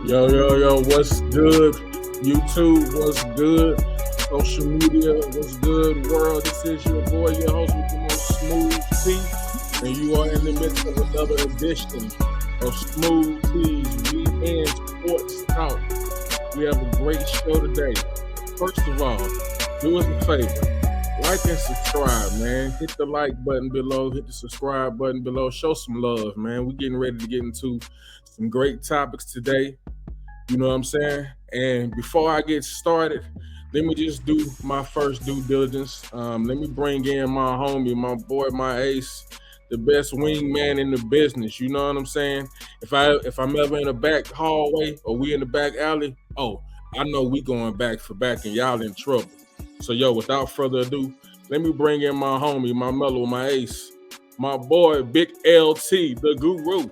Yo, what's good? YouTube, what's good? Social media, what's good? World, this is your boy, your host with the most smooth T, and you are in the midst of another edition of Smooth T's Weekend Sports Talk. We have a great show today. First of all, do us a favor. Like and subscribe, man. Hit the like button below, hit the subscribe button below. Show some love, man. We're getting ready to get into some great topics today. You know what I'm saying? And before I get started, let me just do my first due diligence. Let me bring in my homie, my boy, my ace, the best wingman in the business. You know what I'm saying? If I'm ever in the back hallway or we in the back alley, oh, I know we going back for back and y'all in trouble. So yo, without further ado, let me bring in my homie, my mellow, my ace, my boy, Big LT, the guru.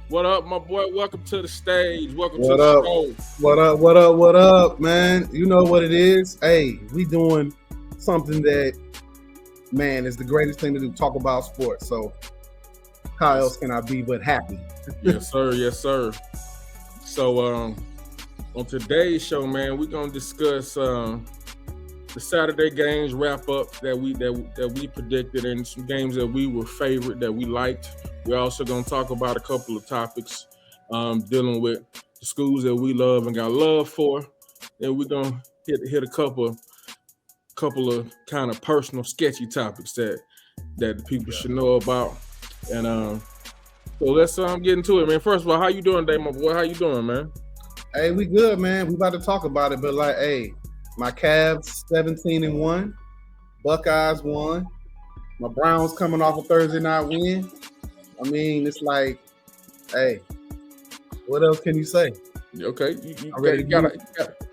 What up, my boy? Welcome to the stage. Welcome to What the up? show. What up, man? You know what it is. Hey, we doing something that, man, is the greatest thing to do, talk about sports. So how else can I be but happy? Yes, sir. Yes, sir. So on today's show, man, we're gonna discuss the Saturday games wrap up that we predicted and some games that we were favorite that we liked. We're also gonna talk about a couple of topics dealing with the schools that we love and got love for. And we're gonna hit a couple of kind of personal, sketchy topics that the people should know about. And so let's get into it, man. First of all, how you doing today, my boy? How you doing, man? Hey, we good, man. We about to talk about it, but like, hey, my Cavs 17-1, Buckeyes won. My Browns coming off a Thursday night win. I mean, it's like, hey, what else can you say? Okay, you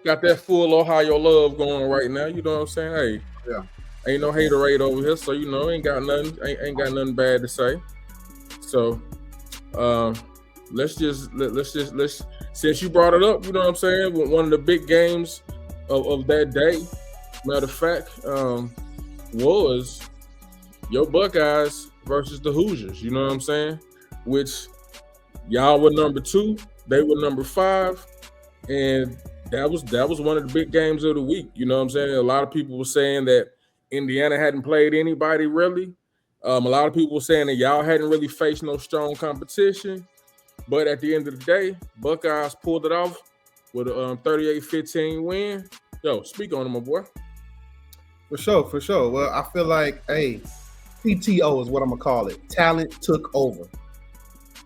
got that full Ohio love going right now. You know what I'm saying? Hey, yeah, ain't no haterade over here, so you know ain't got nothing bad to say. So, let's since you brought it up, you know what I'm saying? One of the big games of that day, matter of fact, was your Buckeyes versus the Hoosiers. You know what I'm saying? Which y'all were number 2, they were number 5, and that was one of the big games of the week. You know what I'm saying? A lot of people were saying that Indiana hadn't played anybody really. A lot of people were saying that y'all hadn't really faced no strong competition. But at the end of the day, Buckeyes pulled it off with a 38-15 win. Yo, speak on it, my boy. For sure. Well, I feel like, hey, PTO is what I'm gonna call it. Talent took over.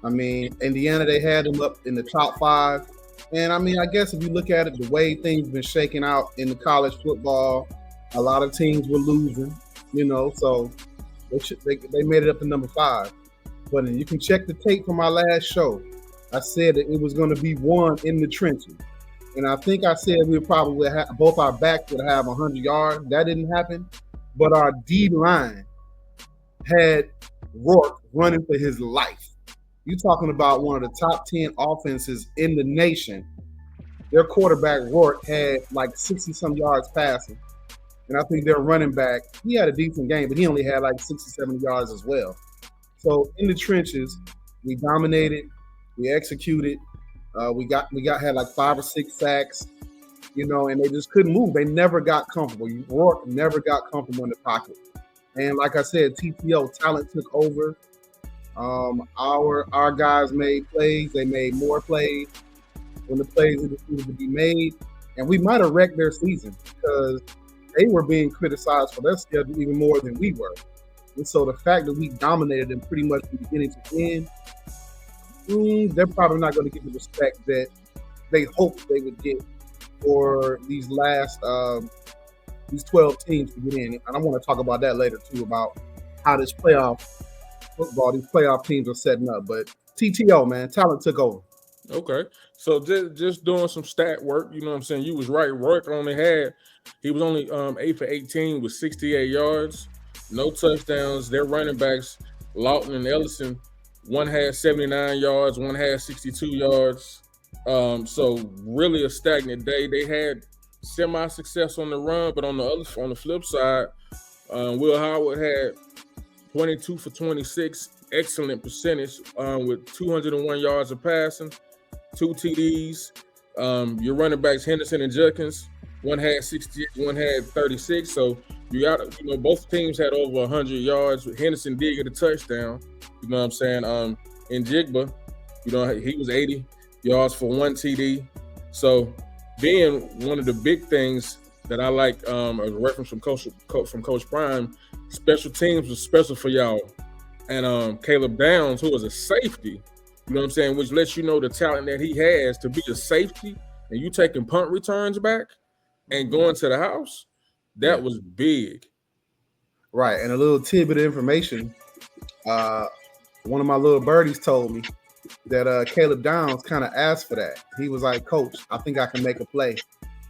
I mean, Indiana, they had them up in the top 5. And I mean, I guess if you look at it, the way things been shaking out in the college football, a lot of teams were losing, you know, so they made it up to number 5. But you can check the tape from my last show. I said that it was going to be one in the trenches. And I think I said we would probably have both our backs would have 100 yards. That didn't happen. But our D line had Rourke running for his life. You're talking about one of the top 10 offenses in the nation. Their quarterback, Rourke, had like 60-some yards passing. And I think their running back, he had a decent game, but he only had like 60-70 yards as well. So in the trenches, we dominated, we executed. We had like 5 or 6 sacks, you know, and they just couldn't move. They never got comfortable. Rourke never got comfortable in the pocket. And like I said, TTO, talent took over. Our guys made plays. They made more plays when the plays needed to be made. And we might have wrecked their season because they were being criticized for their schedule even more than we were. And so the fact that we dominated them pretty much from beginning to end, they're probably not going to get the respect that they hoped they would get for these last these 12 teams to get in. And I want to talk about that later too, about how this playoff football, these playoff teams are setting up. But TTO, man, talent took over. Okay. So just doing some stat work, you know what I'm saying? You was right. Rourke he was only 8 for 18 with 68 yards, no touchdowns. Their running backs, Lawton and Ellison, one had 79 yards, one had 62 yards. So really a stagnant day. They had semi-success on the run, but on the flip side, Will Howard had 22 for 26, excellent percentage with 201 yards of passing. 2 TDs. Your running backs Henderson and Judkins, one had 68, one had 36. So both teams had over 100 yards. Henderson did get a touchdown. You know what I'm saying? In Jigba, he was 80 yards for 1 TD. So then one of the big things that I like, a reference from Coach Prime, special teams was special for y'all. And Caleb Downs, who was a safety, you know what I'm saying, which lets you know the talent that he has to be a safety, and you taking punt returns back and going to the house, that was big. Right. And a little tidbit of information. One of my little birdies told me that Caleb Downs kind of asked for that. He was like, Coach, I think I can make a play.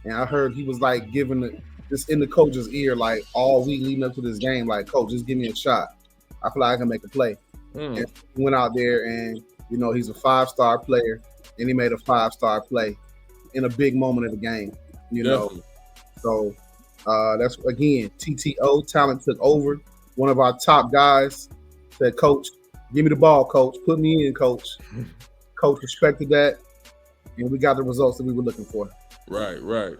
And I heard he was like giving this in the coach's ear like all week leading up to this game, like, Coach, just give me a shot. I feel like I can make a play. And he went out there and, he's a 5-star player, and he made a 5-star play in a big moment of the game, know. So that's, again, TTO, talent took over. One of our top guys said, Coach, give me the ball, Coach. Put me in, Coach. Coach respected that, and we got the results that we were looking for. Right.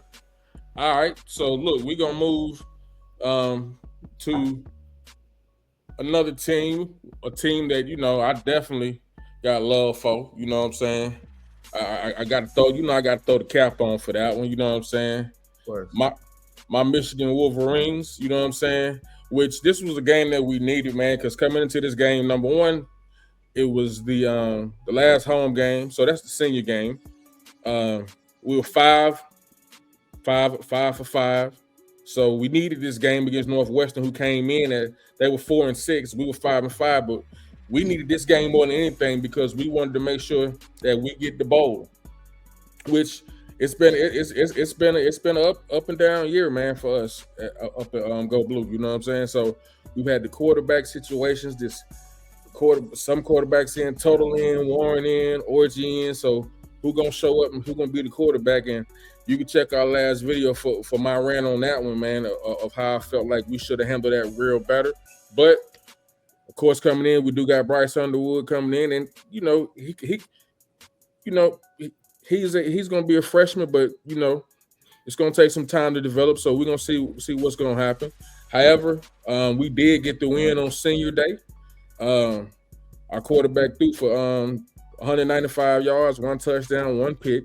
All right. So, look, we're going to move to another team, a team that, I definitely got love for. You know what I'm saying? I got to throw, I got to throw the cap on for that one. You know what I'm saying? My Michigan Wolverines, you know what I'm saying? Which this was a game that we needed, man, because coming into this game, number one, it was the last home game. So that's the senior game. We were 5 for 5. So we needed this game against Northwestern, who came in at they were 4 and 6. We were 5 and 5, but we needed this game more than anything because we wanted to make sure that we get the bowl. Which it's been an up and down year, man, for us up at Go Blue. You know what I'm saying? So we've had the quarterback situations. Some quarterbacks in, Total in, Warren in, Orgy in. So who gonna show up and who gonna be the quarterback? And you can check our last video for my rant on that one, man, of how I felt like we should have handled that real better. But of course, coming in, we do got Bryce Underwood coming in, and he's gonna be a freshman, but it's gonna take some time to develop. So we're gonna see what's gonna happen. However, we did get the win on Senior Day. Our quarterback threw for 195 yards, 1 touchdown, 1 pick.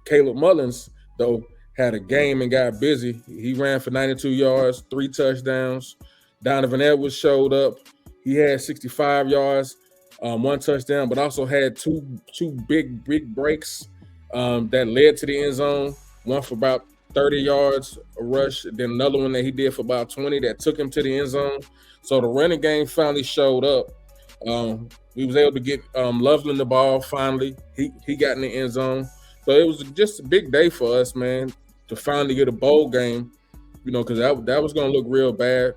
Caleb Mullins, though, had a game and got busy. He ran for 92 yards, 3 touchdowns. Donovan Edwards showed up. He had 65 yards, 1 touchdown, but also had two big breaks that led to the end zone. One for about 30 yards, a rush, then another one that he did for about 20 that took him to the end zone. So the running game finally showed up. We was able to get Loveland the ball finally. He got in the end zone. So it was just a big day for us, man, to finally get a bowl game, because that was going to look real bad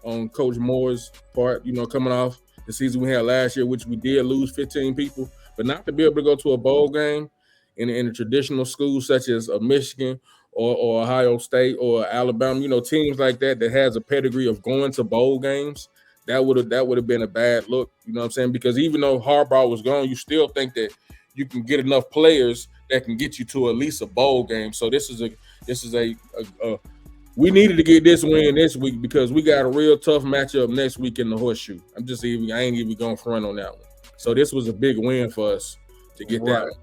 on Coach Moore's part, coming off the season we had last year, which we did lose 15 people. But not to be able to go to a bowl game in a traditional school such as a Michigan or Ohio State or Alabama, teams like that has a pedigree of going to bowl games, that would have been a bad look, you know what I'm saying? Because even though Harbaugh was gone, you still think that you can get enough players that can get you to at least a bowl game. So this is a we needed to get this win this week because we got a real tough matchup next week in the Horseshoe. I ain't even going front on that one. So this was a big win for us to get that one.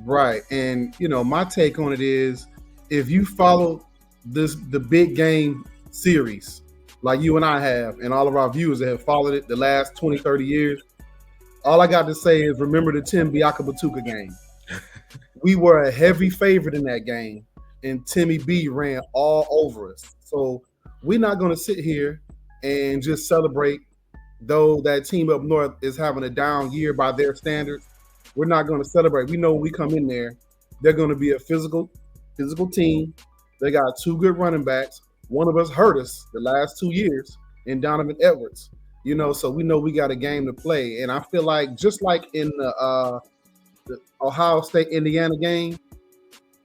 Right. And my take on it is, if you follow the big game series like you and I have, and all of our viewers that have followed it the last 20, 30 years, all I got to say is remember the Tim Biaka-Batuka game. We were a heavy favorite in that game, and Timmy B ran all over us. So we're not going to sit here and just celebrate, though that team up north is having a down year by their standards. We're not going to celebrate. We know when we come in there, they're going to be a physical team. They got 2 good running backs. One of us hurt us the last 2 years in Donovan Edwards. So we know we got a game to play. And I feel like just like in the Ohio State-Indiana game,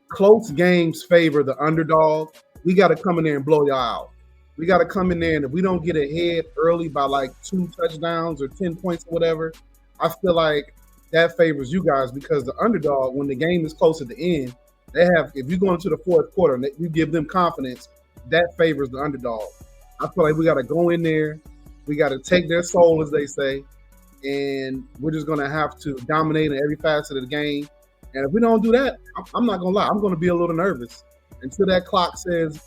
close games favor the underdog. We got to come in there and blow y'all out. We got to come in there, and if we don't get ahead early by like 2 touchdowns or 10 points or whatever, I feel like that favors you guys because the underdog, when the game is close at the end, they have. If you go into the fourth quarter and you give them confidence, that favors the underdog. I feel like we got to go in there, we got to take their soul, as they say, and we're just gonna have to dominate in every facet of the game. And if we don't do that, I'm not gonna lie, I'm gonna be a little nervous until that clock says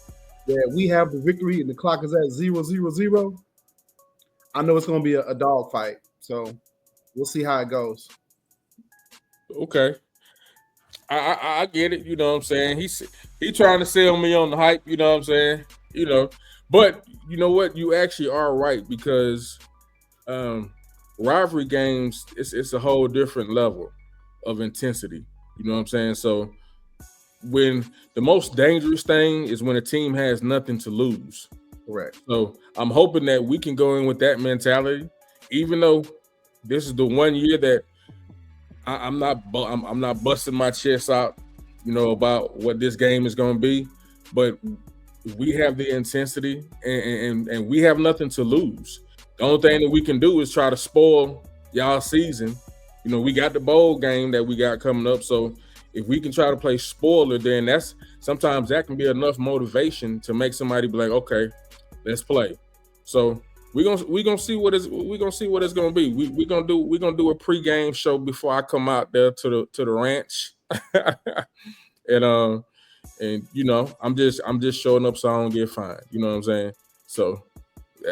that we have the victory and the clock is at 0-0-0. I know it's gonna be a dog fight. So we'll see how it goes. Okay. I get it, you know what I'm saying? He trying to sell me on the hype, you know what I'm saying? You know, but you know what? You actually are right because rivalry games it's a whole different level of intensity. You know what I'm saying? So when the most dangerous thing is when a team has nothing to lose. Correct. So I'm hoping that we can go in with that mentality, even though this is the one year that I'm not busting my chest out, you know, about what this game is going to be, but we have the intensity and we have nothing to lose. The only thing that we can do is try to spoil y'all season. You know, we got the bowl game that we got coming up, so if we can try to play spoiler, then sometimes that can be enough motivation to make somebody be like, okay, let's play. So we're gonna see what it's gonna be. We're gonna do a pregame show before I come out there to the ranch. and you know, I'm just showing up so I don't get fined. You know what I'm saying? So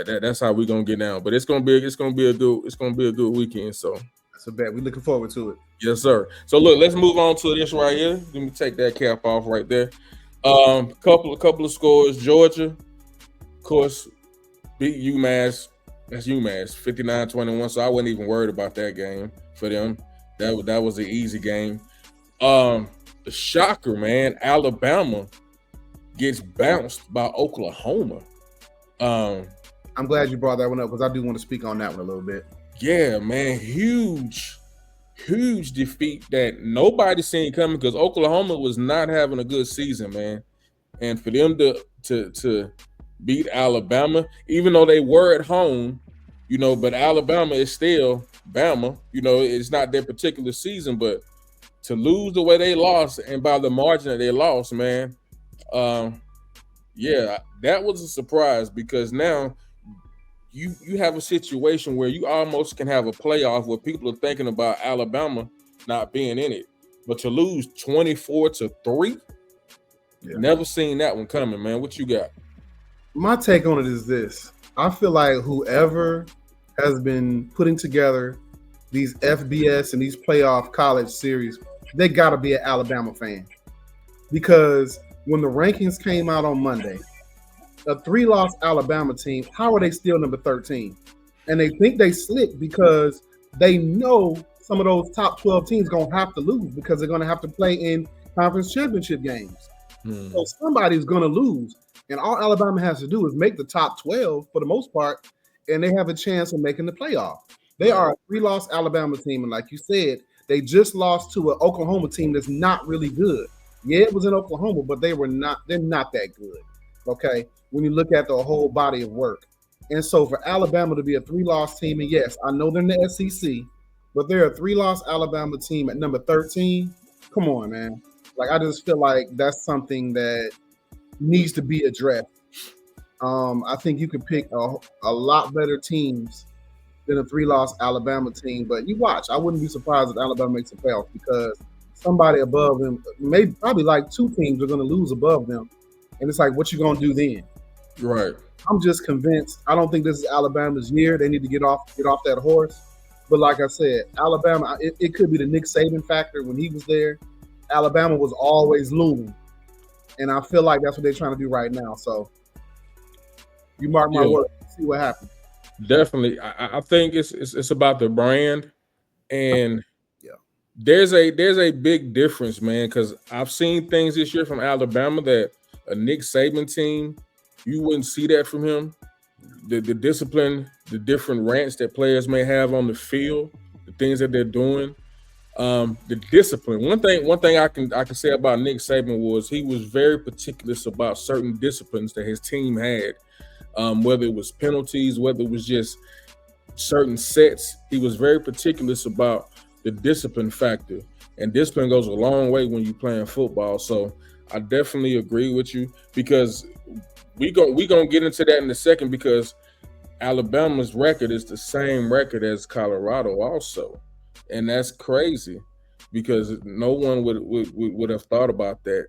that's how we're gonna get down. But it's gonna be a good weekend. So that's a bet. We're looking forward to it. Yes, sir. So look, let's move on to this right here. Let me take that cap off right there. Couple of scores. Georgia, of course, beat UMass. That's UMass, 59-21. So I wasn't even worried about that game for them. That was an easy game. The shocker, man, Alabama gets bounced by Oklahoma. I'm glad you brought that one up because I do want to speak on that one a little bit. Yeah, man, huge defeat that nobody seen coming because Oklahoma was not having a good season, man. And for them to beat Alabama, even though they were at home, you know, but Alabama is still Bama. You know, it's not their particular season, but to lose the way they lost and by the margin that they lost, man, yeah, that was a surprise because now you have a situation where you almost can have a playoff where people are thinking about Alabama not being in it. But to lose 24-3, never seen that one coming, man. What you got? My take on it is this. I feel like whoever has been putting together these FBS and these playoff college series, they got to be an Alabama fan. Because when the rankings came out on Monday, a 3-loss Alabama team, how are they still number 13? And they think they slick because they know some of those top 12 teams going to have to lose because they're going to have to play in conference championship games. So somebody's going to lose. And all Alabama has to do is make the top 12 for the most part, and they have a chance of making the playoff. They are a 3-loss Alabama team. And like you said, they just lost to an Oklahoma team that's not really good. Yeah, it was in Oklahoma, but they're not that good. Okay, when you look at the whole body of work. And so for Alabama to be a 3-loss team, and yes, I know they're in the SEC, but they're a 3-loss Alabama team at number 13. Come on, man. Like, I just feel like that's something that needs to be addressed. I think you could pick a lot better teams than a 3-loss Alabama team, but you watch. I wouldn't be surprised if Alabama makes the playoffs because somebody above them, probably like 2 teams are going to lose above them. And it's like, what you going to do then? Right. I'm just convinced. I don't think this is Alabama's year. They need to get off that horse. But like I said, Alabama, it could be the Nick Saban factor when he was there. Alabama was always looming. And I feel like that's what they're trying to do right now. So you mark my words, see what happens. Definitely. I think it's about the brand. And there's a big difference, man, because I've seen things this year from Alabama that a Nick Saban team, you wouldn't see that from him. The discipline, the different rants that players may have on the field, the things that they're doing, the discipline. One thing I can say about Nick Saban was he was very particular about certain disciplines that his team had, whether it was penalties, whether it was just certain sets. He was very particular about the discipline factor, and discipline goes a long way when you're playing football. So I definitely agree with you, because we gonna get into that in a second, because Alabama's record is the same record as Colorado also, and that's crazy, because no one would have thought about that.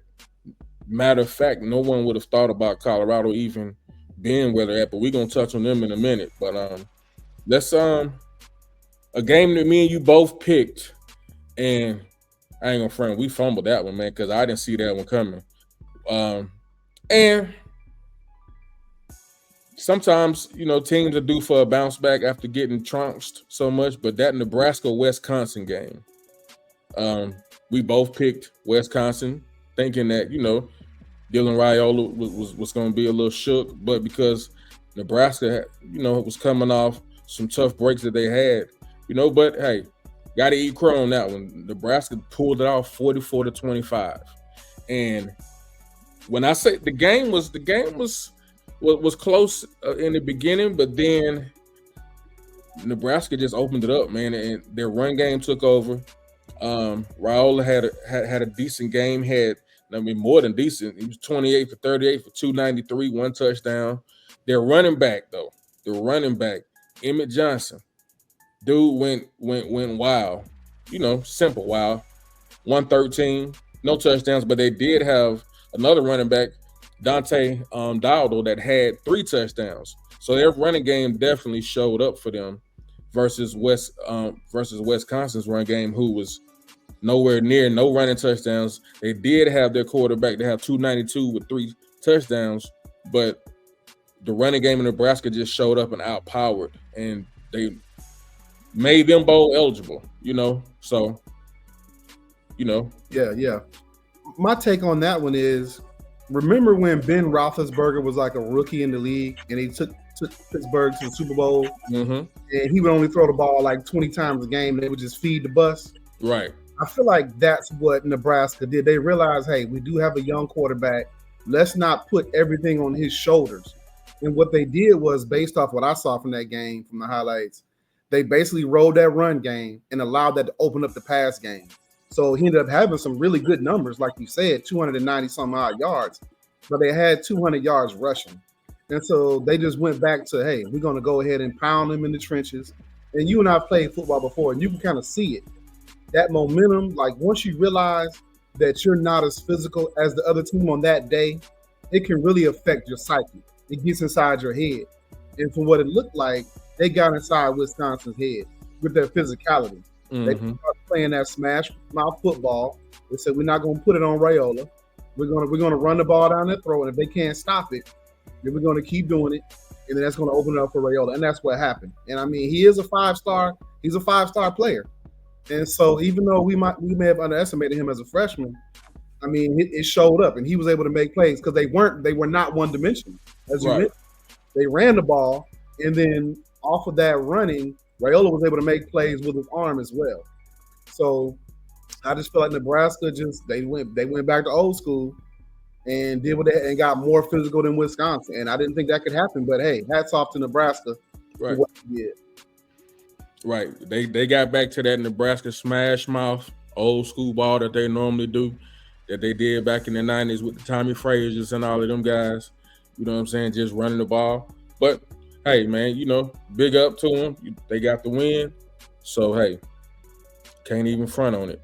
Matter of fact, no one would have thought about Colorado even being where they're at. But we're gonna touch on them in a minute. But let's a game that me and you both picked, and I ain't gonna front, we fumbled that one, man, because I didn't see that one coming. And sometimes, teams are due for a bounce back after getting trounced so much, but that Nebraska-Wisconsin game, we both picked Wisconsin, thinking that, Dylan Raiola was going to be a little shook, but because Nebraska, was coming off some tough breaks that they had, but hey, got to eat crow on that one. Nebraska pulled it off 44-25. And when I say the game was close in the beginning, but then Nebraska just opened it up, man, and their run game took over. Raiola had a decent game, more than decent. He was 28 for 38 for 293, 1 touchdown. Their running back, Emmett Johnson, dude went wild, simple wild. 113, no touchdowns, but they did have another running back, Dante Dowdle, that had 3 touchdowns. So their running game definitely showed up for them versus Wisconsin's run game, who was nowhere near, no running touchdowns. They did have their quarterback. They have 292 with 3 touchdowns, but the running game in Nebraska just showed up and outpowered, and they made them bowl eligible, So, Yeah. My take on that one is, remember when Ben Roethlisberger was like a rookie in the league, and he took Pittsburgh to the Super Bowl, and he would only throw the ball like 20 times a game, and they would just feed the bus? Right. I feel like that's what Nebraska did. They realized, hey, we do have a young quarterback. Let's not put everything on his shoulders. And what they did was, based off what I saw from that game, from the highlights, they basically rolled that run game and allowed that to open up the pass game. So he ended up having some really good numbers, like you said, 290 some odd yards, but they had 200 yards rushing. And so they just went back to, hey, we're going to go ahead and pound them in the trenches. And you and I played football before, and you can kind of see it. That momentum, like once you realize that you're not as physical as the other team on that day, it can really affect your psyche. It gets inside your head. And from what it looked like, they got inside Wisconsin's head with their physicality. They started playing that smash mouth football. They said, we're not going to put it on Raiola. We're going to run the ball down their throat, and if they can't stop it, then we're going to keep doing it, and then that's going to open it up for Raiola. And that's what happened. And I mean, he is a 5-star. He's a 5-star player. And so even though we may have underestimated him as a freshman, I mean, it showed up, and he was able to make plays because they were not one-dimensional. As you mentioned, they ran the ball, and then off of that running, Raiola was able to make plays with his arm as well. So I just feel like Nebraska they went back to old school and did what and got more physical than Wisconsin. And I didn't think that could happen, but hey, hats off to Nebraska for what they did. Right. They got back to that Nebraska smash mouth, old school ball that they normally do, that they did back in the 90s with the Tommy Frazier's and all of them guys. You know what I'm saying? Just running the ball. But hey, man, big up to them. They got the win. So hey, can't even front on it.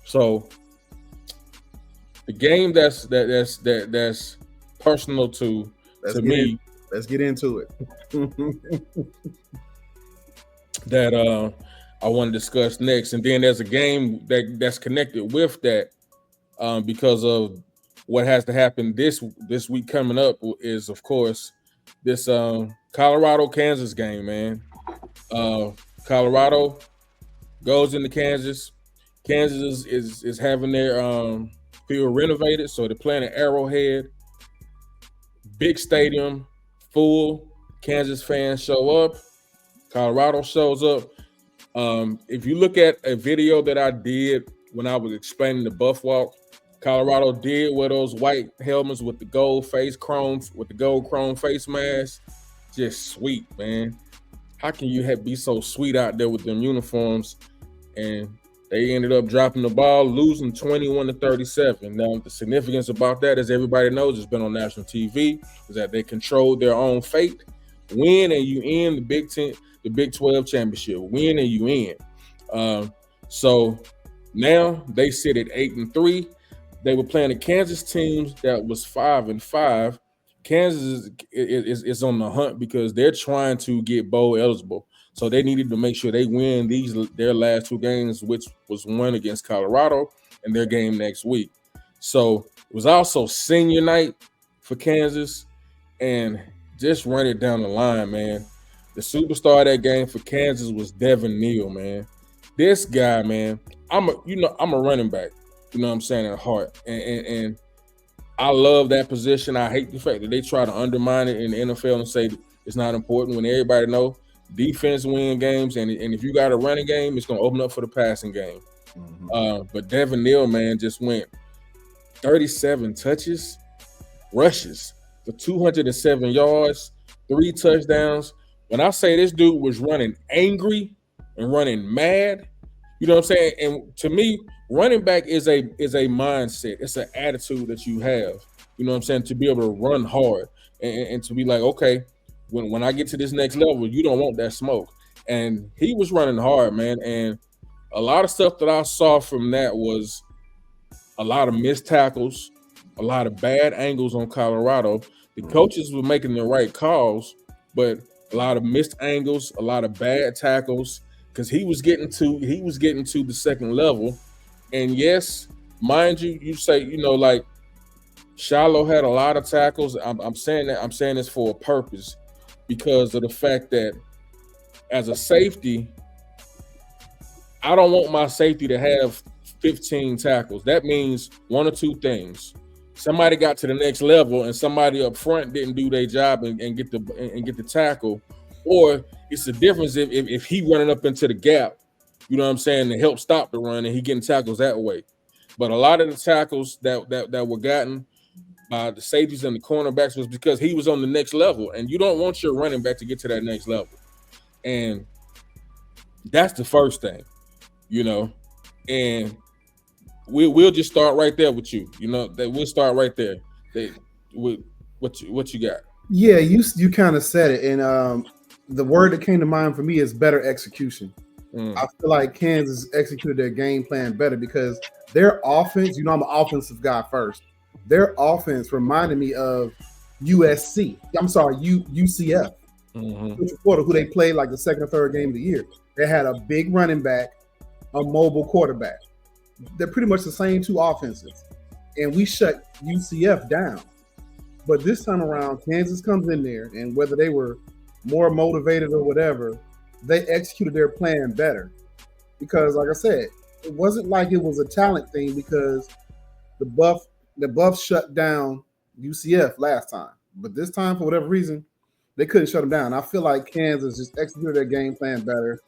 So the game that's personal to me. Let's get into it. That I want to discuss next, and then there's a game that's connected with that, because of what has to happen this week coming up is, of course, this Colorado-Kansas game, man. Colorado goes into Kansas. Kansas is having their field renovated, so they're playing at Arrowhead. Big stadium, full. Kansas fans show up. Colorado shows up. If you look at a video that I did when I was explaining the Buff Walk, Colorado did wear those white helmets with the gold chrome face mask. Just sweet, man. how can you be so sweet out there with them uniforms? And they ended up dropping the ball, losing 21-37. Now, the significance about that, as everybody knows, it's been on national TV, is that they controlled their own fate. Win and you in the Big 12 championship. Win and you in. So now they sit at 8-3. They were playing a Kansas team that was 5-5. Kansas is on the hunt because they're trying to get bowl eligible. So they needed to make sure they win their last two games, which was one against Colorado and their game next week. So it was also senior night for Kansas, and just run it down the line, man. The superstar of that game for Kansas was Devin Neal, man. This guy, man, I'm a running back, you know what I'm saying, at heart. And I love that position. I hate the fact that they try to undermine it in the NFL and say it's not important when everybody know defense win games, and if you got a running game, it's going to open up for the passing game. Mm-hmm. But Devin Neal, man, just went 37 touches, rushes for 207 yards, 3 touchdowns. When I say this dude was running angry and running mad, you know what I'm saying? And to me, running back is a mindset. It's an attitude that you have, you know what I'm saying, to be able to run hard and to be like, okay, when I get to this next level, you don't want that smoke. And he was running hard, man. And a lot of stuff that I saw from that was a lot of missed tackles, a lot of bad angles on Colorado. The coaches were making the right calls, but a lot of missed angles, a lot of bad tackles, because he was getting to the second level. And yes, mind you, you say, you know, like Shiloh had a lot of tackles. I'm saying this for a purpose, because of the fact that as a safety, I don't want my safety to have 15 tackles. That means one or two things. Somebody got to the next level and somebody up front didn't do their job and get the tackle. Or it's the difference if he running up into the gap, you know what I'm saying, to help stop the run, and he getting tackles that way. But a lot of the tackles that were gotten by the safeties and the cornerbacks was because he was on the next level, and you don't want your running back to get to that next level. And that's the first thing, you know. And we'll just start right there with you. You know, that we'll start right there. What you got? Yeah, you kind of said it, and the word that came to mind for me is better execution. I feel like Kansas executed their game plan better because their offense, you know, I'm an offensive guy first. Their offense reminded me of UCF, who they played like the second or third game of the year. They had a big running back, a mobile quarterback. They're pretty much the same two offenses. And we shut UCF down. But this time around, Kansas comes in there, and whether they were more motivated or whatever, they executed their plan better. Because, like I said, it wasn't like it was a talent thing because the Buffs shut down UCF last time. But this time, for whatever reason, they couldn't shut them down. I feel like Kansas just executed their game plan better.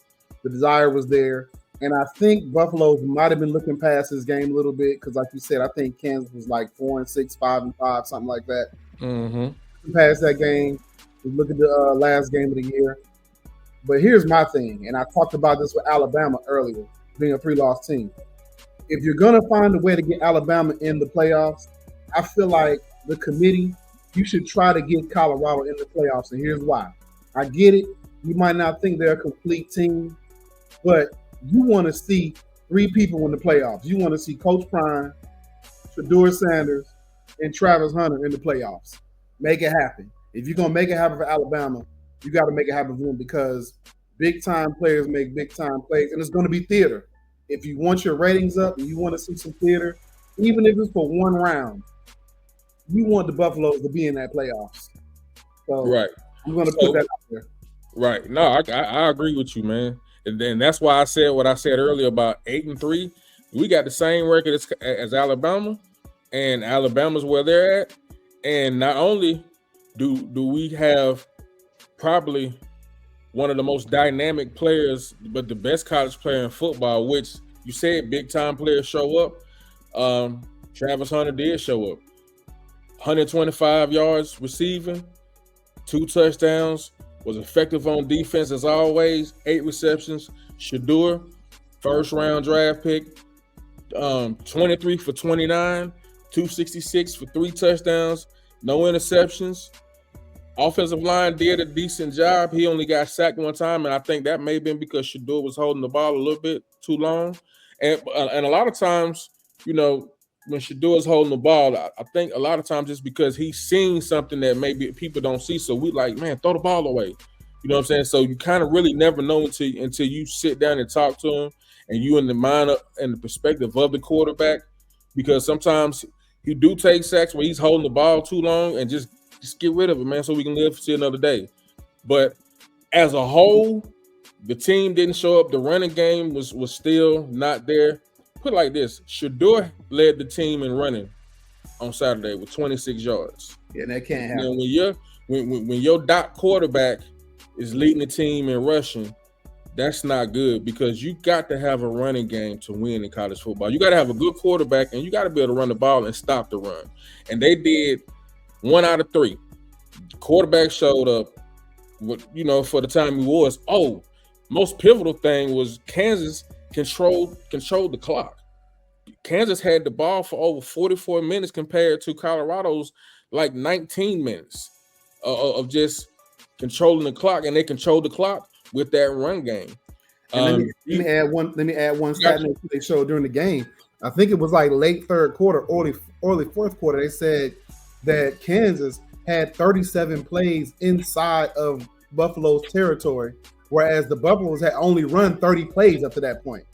The desire was there. And I think Buffalo might have been looking past this game a little bit because, like you said, I think Kansas was like 4-6, 5-5, something like that. Mm-hmm. Past that game, look at the last game of the year. But here's my thing, and I talked about this with Alabama earlier, being a 3-loss team. If you're going to find a way to get Alabama in the playoffs, I feel like the committee, you should try to get Colorado in the playoffs, and here's why. I get it. You might not think they're a complete team, but you want to see 3 people in the playoffs. You want to see Coach Prime, Shedeur Sanders, and Travis Hunter in the playoffs. Make it happen. If you're going to make it happen for Alabama, you got to make it happen for them because big-time players make big-time plays, and it's going to be theater. If you want your ratings up and you want to see some theater, even if it's for one round, you want the Buffaloes to be in that playoffs. So right. I'm going to put that out there. Right. No, I agree with you, man. And then that's why I said what I said earlier about 8-3. We got the same record as Alabama, and Alabama's where they're at. And not only do we have probably one of the most dynamic players, but the best college player in football, which you said big-time players show up. Travis Hunter did show up. 125 yards receiving, 2 touchdowns, was effective on defense as always. 8 receptions. Shedeur, first round draft pick, 23 for 29, 266 for 3 touchdowns, no interceptions. Offensive line did a decent job. He only got sacked one time, and I think that may have been because Shedeur was holding the ball a little bit too long. And a lot of times, when Shedeur is holding the ball, I think a lot of times it's because he's seeing something that maybe people don't see. So we like, man, throw the ball away. You know what I'm saying? So you kind of really never know until you sit down and talk to him, and you in the mind and the perspective of the quarterback, because sometimes he do take sacks where he's holding the ball too long, and just get rid of it, man, so we can live to see another day. But as a whole, the team didn't show up. The running game was still not there. Put it like this: Shedeur led the team in running on Saturday with 26 yards. Yeah, that can't happen. When your dot quarterback is leading the team in rushing, that's not good, because you got to have a running game to win in college football. You got to have a good quarterback, and you got to be able to run the ball and stop the run. And they did 1 out of 3. The quarterback showed up, for the time he was. Oh, most pivotal thing was Kansas controlled the clock. Kansas had the ball for over 44 minutes compared to Colorado's like 19 minutes of just controlling the clock, and they controlled the clock with that run game. Let me add one stat they showed during the game. I think it was like late third quarter, early fourth quarter. They said that Kansas had 37 plays inside of Buffalo's territory, whereas the Buffaloes had only run 30 plays up to that point.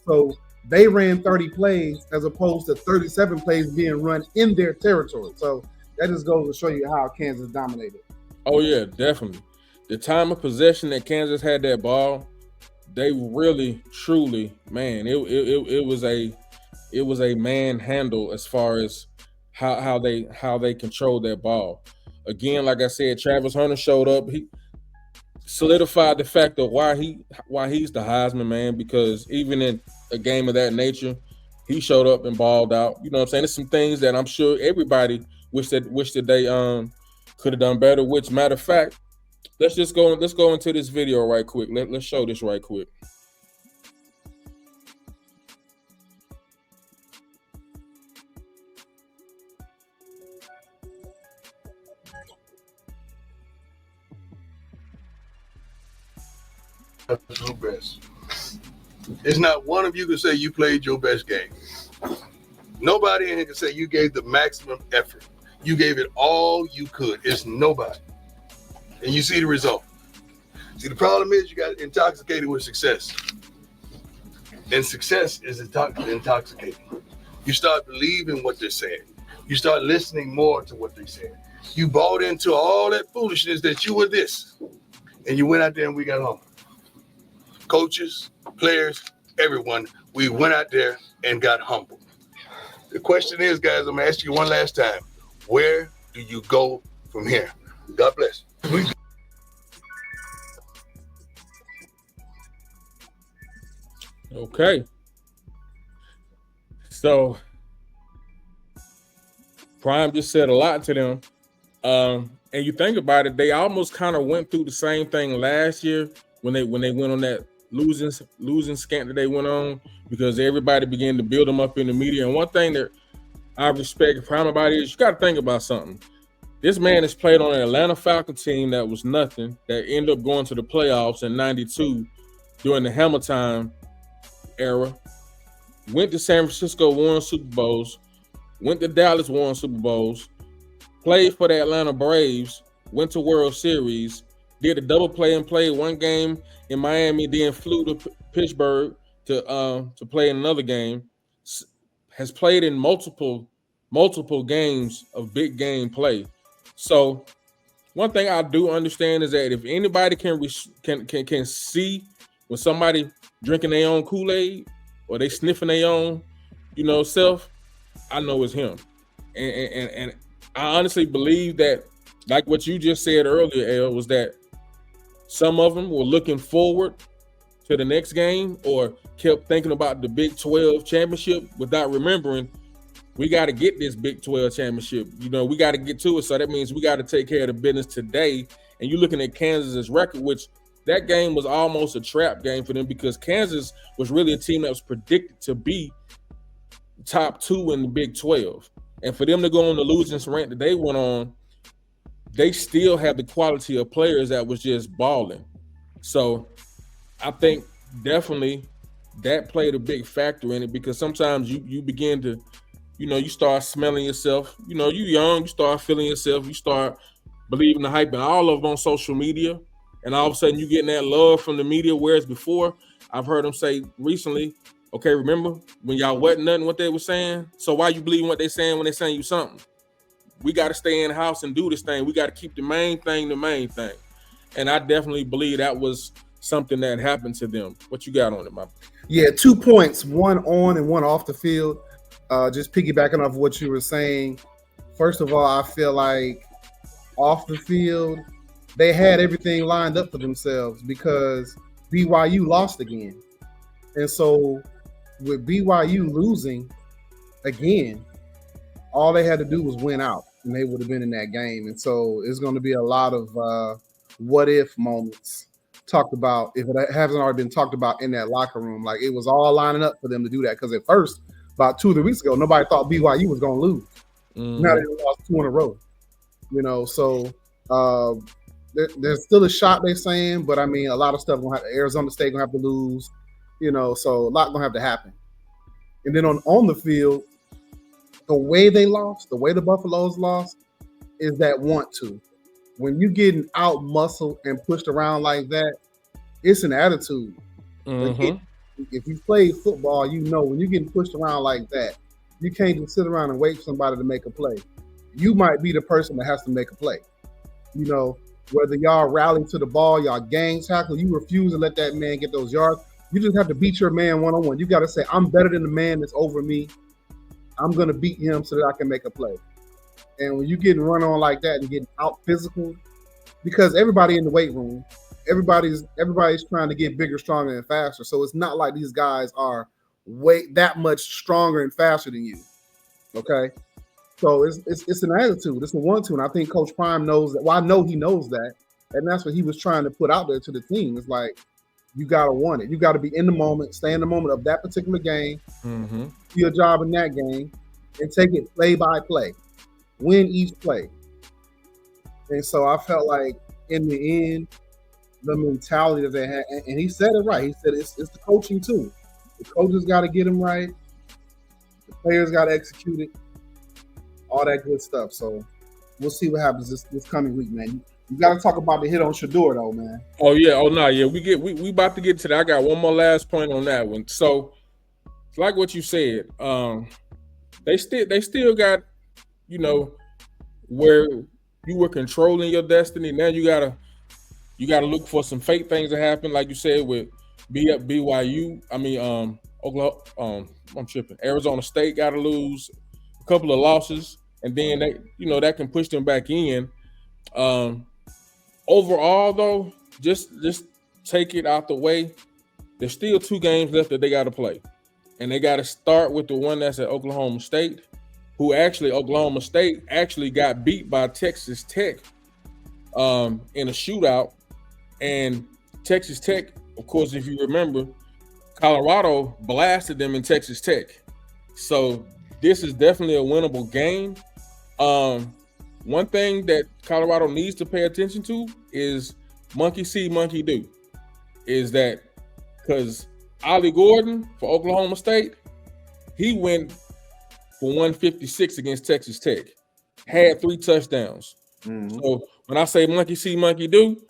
So they ran 30 plays as opposed to 37 plays being run in their territory. So that just goes to show you how Kansas dominated. Oh yeah, definitely. The time of possession that Kansas had that ball, they really, truly, man, it was a manhandle as far as how they controlled that ball. Again, like I said, Travis Hunter showed up. He solidified the fact of why he's the Heisman man, because even in a game of that nature, he showed up and balled out. You know what I'm saying? There's some things that I'm sure everybody wish that they could have done better. Which, matter of fact, let's go into this video right quick. Let's show this right quick. Absolute best. It's not one of you can say you played your best game. Nobody in here can say you gave the maximum effort. You gave it all you could. It's nobody. And you see the result. See, the problem is you got intoxicated with success. And success is intoxicating. You start believing what they're saying. You start listening more to what they're saying. You bought into all that foolishness that you were this. And you went out there and we got home. Coaches, players, everyone, we went out there and got humbled. The question is, guys, I'm going to ask you one last time. Where do you go from here? God bless. Okay. So, Prime just said a lot to them. And you think about it, they almost kind of went through the same thing last year when they went on that losing scant that they went on, because everybody began to build them up in the media. And one thing that I respect Prime about it is you got to think about something. This man has played on an Atlanta Falcons team that was nothing, that ended up going to the playoffs in '92 during the Hammer Time era. Went to San Francisco, won Super Bowls. Went to Dallas, won Super Bowls. Played for the Atlanta Braves. Went to World Series. Did a double play and played one game in Miami, then flew to Pittsburgh to play in another game. Has played in multiple games of big game play. So one thing I do understand is that if anybody can see when somebody drinking their own Kool-Aid or they sniffing their own, self, I know it's him. And I honestly believe that, like what you just said earlier, El, was that some of them were looking forward to the next game or kept thinking about the Big 12 championship without remembering we got to get this Big 12 championship. We got to get to it. So that means we got to take care of the business today and you're looking at Kansas's record, which that game was almost a trap game for them because Kansas was really a team that was predicted to be top 2 in the Big 12. And for them to go on the losing rant that they went on, they still have the quality of players that was just balling. So I think definitely that played a big factor in it because sometimes you begin to, you start smelling yourself. You young, you start feeling yourself, you start believing the hype and all of them on social media. And all of a sudden you getting that love from the media, whereas before I've heard them say recently, okay, remember when y'all wasn't nothing what they were saying? So why you believing what they saying when they saying you something? We got to stay in the house and do this thing. We got to keep the main thing. And I definitely believe that was something that happened to them. What you got on it, man? Yeah, 2 points, one on and one off the field. Just piggybacking off what you were saying. First of all, I feel like off the field, they had everything lined up for themselves because BYU lost again. And so with BYU losing again, all they had to do was win out and they would have been in that game. And so it's going to be a lot of what if moments talked about, if it hasn't already been talked about in that locker room. Like it was all lining up for them to do that because at first, about 2 or 3 weeks ago, nobody thought BYU was going to lose. Now they lost 2 in a row. So there's still a shot, they're saying, but I mean, a lot of stuff Arizona State gonna have to lose, so a lot gonna have to happen. And then on the field, the way they lost, the way the Buffaloes lost, is that want to. When you getting out muscled and pushed around like that, it's an attitude. Like if you play football, when you're getting pushed around like that, you can't just sit around and wait for somebody to make a play. You might be the person that has to make a play. Whether y'all rally to the ball, y'all gang tackle, you refuse to let that man get those yards. You just have to beat your man one-on-one. You got to say, I'm better than the man that's over me. I'm going to beat him so that I can make a play. And when you're getting run on like that and getting out physical, because everybody in the weight room, everybody's trying to get bigger, stronger, and faster. So it's not like these guys are that much stronger and faster than you. Okay? So it's an attitude. It's a want-to. And I think Coach Prime knows that. Well, I know he knows that. And that's what he was trying to put out there to the team. It's like, you got to want it. You got to be in the moment, stay in the moment of that particular game, do your job in that game, and take it play by play. Win each play. And so I felt like in the end, the mentality that they had, and he said it right. He said it's the coaching too. The coaches got to get them right. The players got to execute it. All that good stuff. So we'll see what happens this coming week, man. You got to talk about the hit on Shedeur, though, man. Oh yeah, yeah. We about to get to that. I got one more last point on that one. So, like what you said, they still got, where you were controlling your destiny. Now you gotta look for some fake things to happen, like you said with BYU. I mean, Oklahoma. I'm tripping. Arizona State got to lose a couple of losses, and then that can push them back in. Overall, though, just take it out the way. There's still 2 games left that they got to play, and they got to start with the one that's at Oklahoma State, Oklahoma State actually got beat by Texas Tech in a shootout, and Texas Tech, of course, if you remember, Colorado blasted them in Texas Tech, so this is definitely a winnable game. One thing that Colorado needs to pay attention to is monkey see, monkey do. Is that because Ollie Gordon for Oklahoma State, he went for 156 against Texas Tech, had 3 touchdowns. So when I say monkey see, monkey do,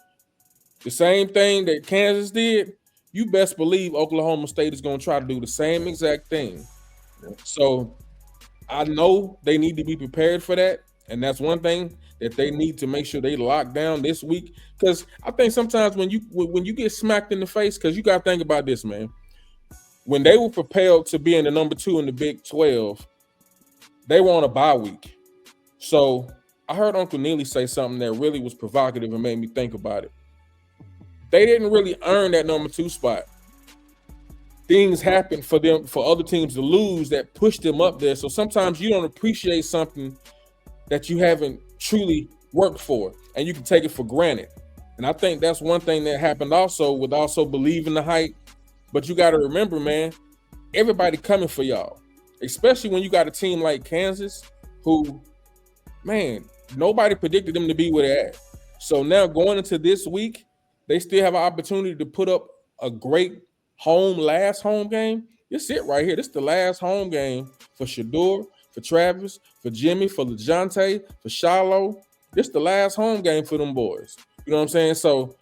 the same thing that Kansas did, you best believe Oklahoma State is going to try to do the same exact thing. So I know they need to be prepared for that. And that's one thing that they need to make sure they lock down this week. Because I think sometimes when you get smacked in the face, because you got to think about this, man. When they were propelled to being the number 2 in the Big 12, they were on a bye week. So I heard Uncle Neely say something that really was provocative and made me think about it. They didn't really earn that number 2 spot. Things happen for them, for other teams to lose that pushed them up there. So sometimes you don't appreciate something that you haven't truly worked for, and you can take it for granted. And I think that's one thing that happened also with also believing the hype. But you got to remember, man, everybody coming for y'all, especially when you got a team like Kansas, who, man, nobody predicted them to be where they're at. So now going into this week, they still have an opportunity to put up a great last home game. This it right here. This is the last home game for Shedeur, for Travis, for Jimmy, for LeJounte, for Shiloh. This is the last home game for them boys. You know what I'm saying? So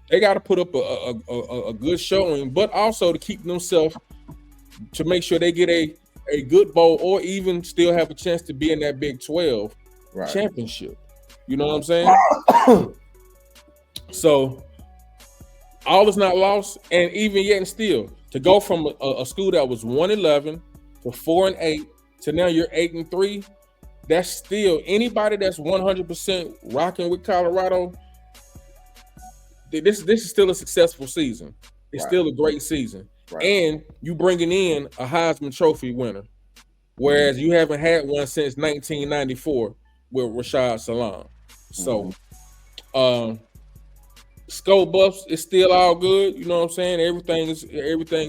they got to put up a good showing, but also to keep themselves, to make sure they get a good bowl or even still have a chance to be in that Big 12 championship. You know what I'm saying? So all is not lost, and even yet and still, to go from a school that was 1-11 to 4-8 to now you're 8-3, that's still, anybody that's 100% rocking with Colorado, this is still a successful season. It's still a great season. And you bringing in a Heisman Trophy winner, whereas you haven't had one since 1994 with Rashad Salam. So, Skull Buffs is still all good. You know what I'm saying? Everything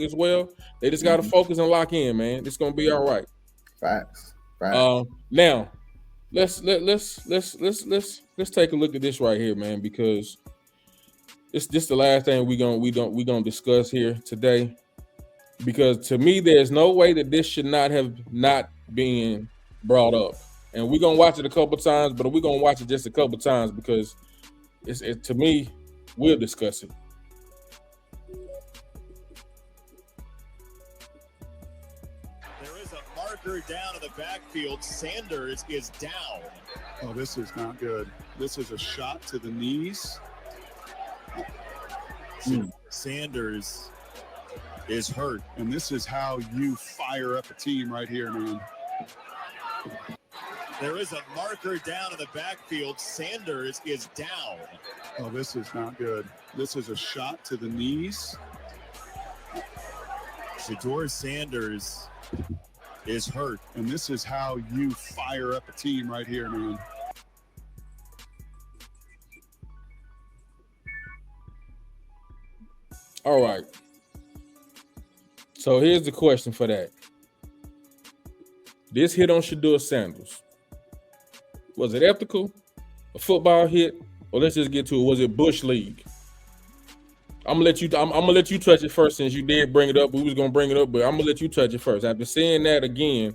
is well. They just got to focus and lock in, man. It's gonna be all right. Facts. Now, let's take a look at this right here, man, because it's just the last thing we gonna discuss here today. Because to me, there's no way that this should not have not been brought up. And we're gonna watch it a couple times, but we're gonna watch it just a couple times because it to me, we'll discuss it. There is a marker down in the backfield. Sanders is down. Oh, this is not good. This is a shot to the knees. Sanders is hurt. And this is how you fire up a team right here, man. There is a marker down in the backfield. Sanders is down. Oh, this is not good. This is a shot to the knees. Shedeur Sanders is hurt. And this is how you fire up a team right here, man. All right. So here's the question for that. This hit on Shedeur Sanders, was it ethical, a football hit, or let's just get to it, was it Bush League? I'm gonna let you touch it first, since you did bring it up. We was gonna bring it up, but I'm gonna let you touch it first. After seeing that again,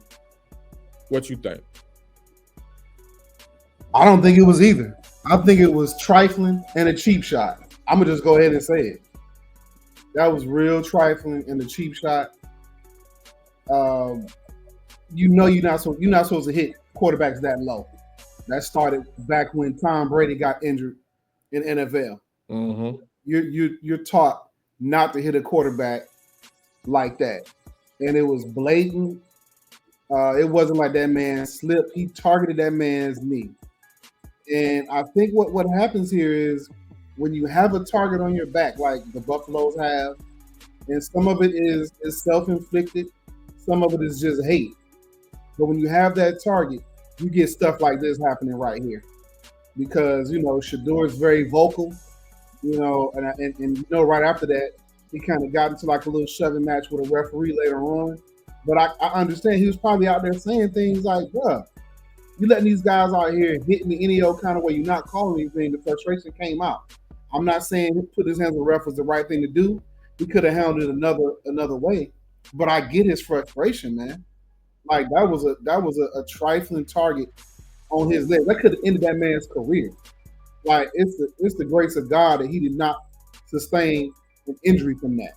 what you think? I don't think it was either. I think it was trifling and a cheap shot. I'm gonna just go ahead and say it. That was real trifling and a cheap shot. You're not supposed to hit quarterbacks that low. That started back when Tom Brady got injured in NFL. Mm-hmm. You're taught not to hit a quarterback like that, and it was blatant. It wasn't like that man slipped. He targeted that man's knee, and I think what happens here is when you have a target on your back, like the Buffaloes have, and some of it is self-inflicted, some of it is just hate. But when you have that target, you get stuff like this happening right here, because Shedeur is very vocal. And right after that, he kind of got into like a little shoving match with a referee later on. But I understand he was probably out there saying things like, bruh, you letting these guys out here hitting me any old kind of way. You're not calling anything. The frustration came out. I'm not saying he put his hands on the ref was the right thing to do. He could have handled it another way. But I get his frustration, man. Like that was a trifling target on his leg. That could have ended that man's career. Like it's the grace of God that he did not sustain an injury from that,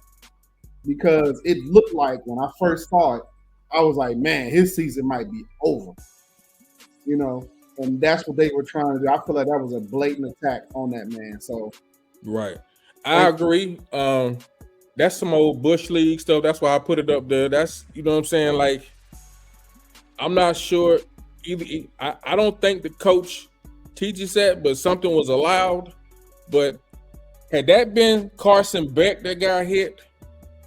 because it looked like when I first saw it, I was like, man, his season might be over. And that's what they were trying to do. I feel like that was a blatant attack on that man. So, right, I agree. That's some old Bush League stuff. That's why I put it up there. That's what I'm saying. Like, I'm not sure. I don't think the coach teaches that, but something was allowed. But had that been Carson Beck that got hit,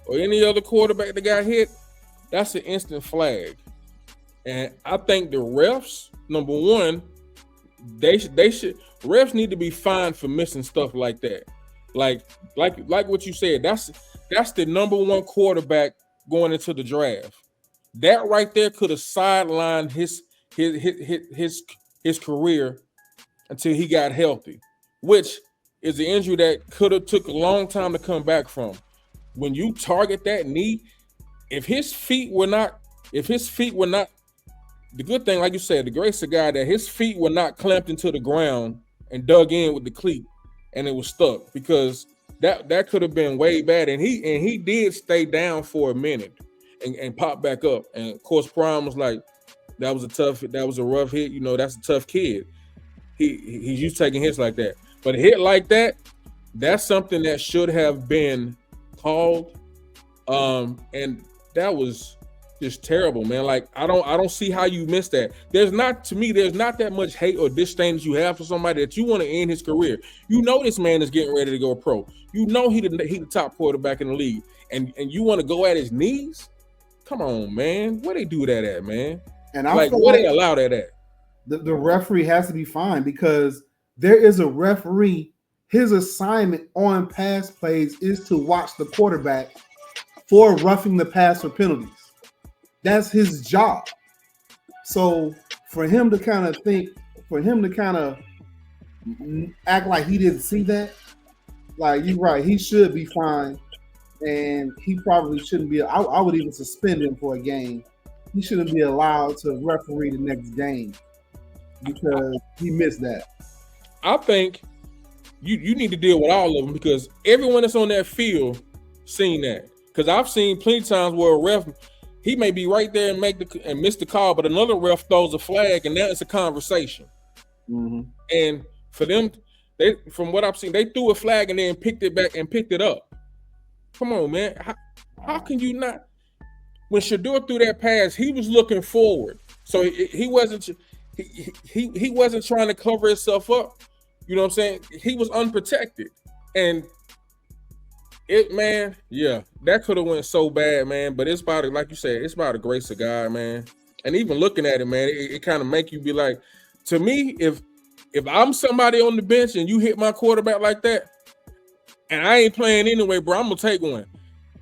or any other quarterback that got hit, that's an instant flag. And I think the refs, number one, they should. refs need to be fined for missing stuff like that. Like what you said. That's the number one quarterback going into the draft. That right there could have sidelined his career until he got healthy, which is an injury that could have took a long time to come back from. When you target that knee, if his feet were not, the good thing, like you said, the grace of God, that his feet were not clamped into the ground and dug in with the cleat, and it was stuck, because that could have been way bad. And he did stay down for a minute and pop back up. And of course, Prime was like, that was a rough hit. You know, that's a tough kid. He's used to taking hits like that. But a hit like that, that's something that should have been called. And that was just terrible, man. Like, I don't see how you missed that. There's not that much hate or disdain that you have for somebody that you want to end his career. You know this man is getting ready to go pro. You know he the top quarterback in the league. And you want to go at his knees? Come on, man. Where they do that at, man? And I like, feel where like they allow that at? The referee has to be fined, because there is a referee. His assignment on pass plays is to watch the quarterback for roughing the passer penalties. That's his job. So for him to kind of act like he didn't see that, like, you're right, he should be fined, and he probably shouldn't be. I would even suspend him for a game. He shouldn't be allowed to referee the next game because he missed that. I think you need to deal with all of them, because everyone that's on that field seen that. Because I've seen plenty of times where a ref, he may be right there and miss the call, but another ref throws a flag, and now it's a conversation. Mm-hmm. And for them, from what I've seen, they threw a flag and then picked it back and picked it up. Come on, man. How can you not? When Shedeur threw that pass, he was looking forward, so he wasn't trying to cover himself up. You know what I'm saying? He was unprotected, and that could have went so bad, man. But it's about, like you said, it's about the grace of God, man. And even looking at it, man, it kind of make you be like, to me, if I'm somebody on the bench and you hit my quarterback like that, and I ain't playing anyway, bro, I'm gonna take one.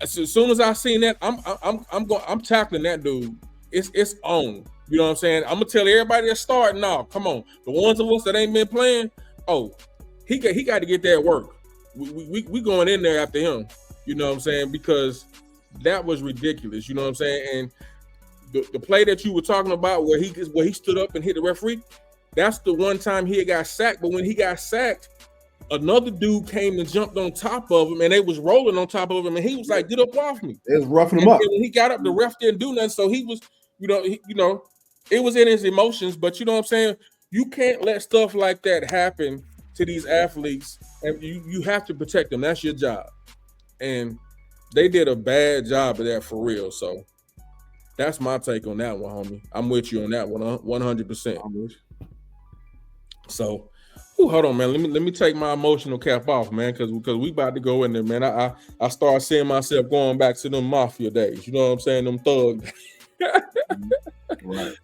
As soon as I seen that, I'm tackling that dude. It's on. You know what I'm saying? I'm gonna tell everybody that's starting now. Come on, the ones of us that ain't been playing. Oh, he got to get that work. We going in there after him. You know what I'm saying? Because that was ridiculous. You know what I'm saying? And the play that you were talking about, where he stood up and hit the referee, that's the one time he got sacked. But when he got sacked, another dude came and jumped on top of him, and they was rolling on top of him, and he was like, "Get up off me!" It was roughing him up. And when he got up, the ref didn't do nothing. So he was, it was in his emotions. But you know what I'm saying? You can't let stuff like that happen to these athletes, and you have to protect them. That's your job. And they did a bad job of that, for real. So that's my take on that one, homie. I'm with you on that one, 100%. So, hold on, man. Let me take my emotional cap off, man, because we about to go in there, man. I start seeing myself going back to them mafia days. You know what I'm saying? Them thugs. Right.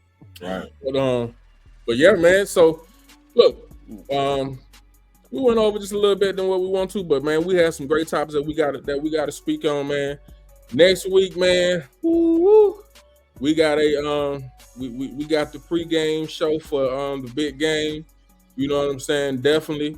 But yeah, man. So look, we went over just a little bit than what we want to, but man, we had some great topics that we got to speak on, man. Next week, man, we got we got the pregame show for the big game. You know what I'm saying? Definitely,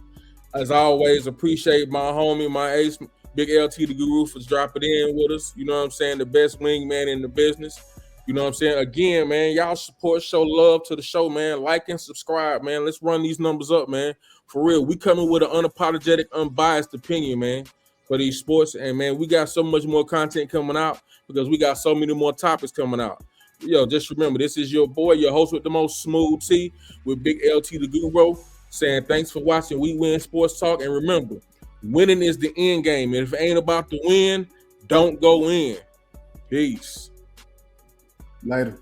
as always, appreciate my homie, my ace, Big LT the Guru, for dropping in with us. You know what I'm saying? The best wingman in the business. You know what I'm saying? Again, man, y'all support, show love to the show, man. Like and subscribe, man. Let's run these numbers up, man. For real, we coming with an unapologetic, unbiased opinion, man, for these sports. And, man, we got so much more content coming out because we got so many more topics coming out. Yo, just remember, this is your boy, your host with the most, Smooth T, with Big LT the Guru, saying thanks for watching We Win Sports Talk. And remember, winning is the end game. And if it ain't about the win, don't go in. Peace. Later.